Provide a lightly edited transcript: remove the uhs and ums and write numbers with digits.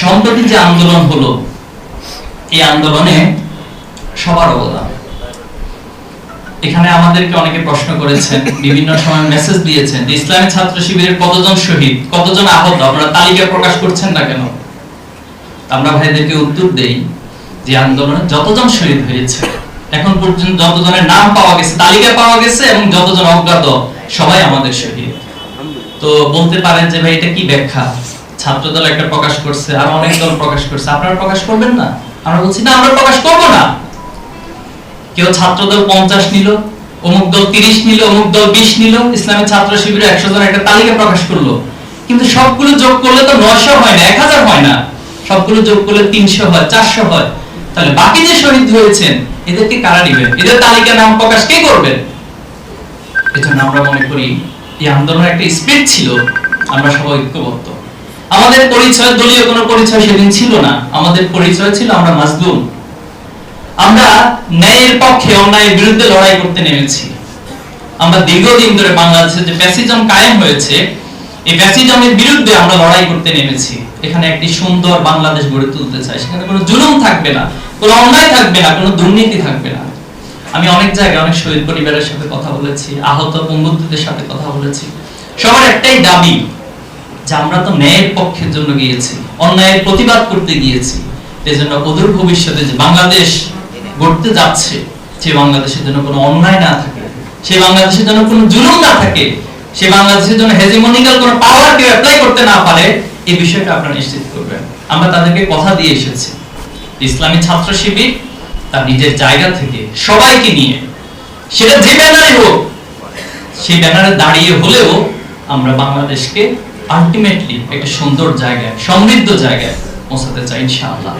সম্প্রতি যে আন্দোলন হলো, এই আন্দোলনে সবার অবদান। এখানে আমাদেরকে অনেকে প্রশ্ন করেছেন, বিভিন্ন সময় মেসেজ দিয়েছেন যে ইসলামী ছাত্র শিবিরের কতজন শহীদ, কতজন আহত, আপনারা তালিকা প্রকাশ করছেন না কেন? আমরা ভাইদেরকে উত্তর দেই যে আন্দোলনে যতজন শহীদ হয়েছে এখন পর্যন্ত, যতজনের নাম পাওয়া গেছে, তালিকা পাওয়া গেছে, এবং যতজন অজ্ঞাত, সবাই আমাদের শহীদ। তো বলতে পারেন যে ভাই এটা কি ব্যাখ্যা? ছাত্রদল একটা প্রকাশ করছে, আর অনেক দল প্রকাশ করছে, আপনারা প্রকাশ করবেন না? আমরা বলছি না, আমরা প্রকাশ করব না। কেউ ছাত্রদল 50 নিল, অমুক দল 30 নিল, অমুক দল 20 নিল, ইসলামী ছাত্র শিবিরের 100 জন একটা তালিকা প্রকাশ করলো, কিন্তু সবগুলো যোগ করলে তো 900 হয় না, 1000 হয় না, সবগুলো যোগ করলে 300 হয়, 400 হয়। তাহলে বাকি যে শহীদ হয়েছেন এদেরকে কারা নেবেন? এদের তালিকা নাম প্রকাশ কে করবেন? এজন্য আমরা মনে করি এই আন্দোলনের একটা স্পিরিট ছিল, আমরা সবাই ঐক্যবদ্ধ। আমাদের পরিচয় দলীয় কোনো পরিচয় সেদিন ছিল না, আমাদের পরিচয় ছিল আমরা মাজলুম। আমরা ন্যায়ের পক্ষে, অন্যায়ের বিরুদ্ধে লড়াই করতে নেমেছি। আমরা দীর্ঘদিন ধরে বাংলাদেশে যে ফ্যাসিজম কায়েম হয়েছে, এই ফ্যাসিজমের বিরুদ্ধে আমরা লড়াই করতে নেমেছি। এখানে একটি সুন্দর বাংলাদেশ গড়ে তুলতে চাই, সেখানে কোনো জুলুম থাকবে না, কোনো অন্যায় থাকবে না, কোনো দুর্নীতি থাকবে না। আমি অনেক জায়গায় অনেক শহীদ পরিবারের সাথে কথা বলেছি, আহত বন্ধুদের সাথে কথা বলেছি। সবার একটাই দাবি যে আমরা তো ন্যায়ের পক্ষের জন্য গিয়েছি, অন্যায়ের প্রতিবাদ করতে গিয়েছি। এজন্য অদূর ভবিষ্যতে যে বাংলাদেশ গড়তে যাচ্ছে, সে বাংলাদেশের জন্য কোনো অন্যায় না থাকে, সে বাংলাদেশের জন্য কোনো জুলুম না থাকে, সে বাংলাদেশের জন্য হেজিমনিক্যাল কোনো পাওয়ার কেউ অ্যাপ্লাই করতে না পারে, এই বিষয়টা আপনারা নিশ্চিত করবেন। আমরা তাদেরকে কথা দিয়ে এসেছি, ইসলামী ছাত্র শিবির তার নিজের জায়গা থেকে সবাইকে নিয়ে, সেটা যে ব্যানারে হোক, সেই ব্যানারে দাঁড়িয়ে হলেও আমরা বাংলাদেশকে আলটিমেটলি একটা সুন্দর জায়গায়, সমৃদ্ধ জায়গায় পৌঁছাতে চাই ইনশাআল্লাহ।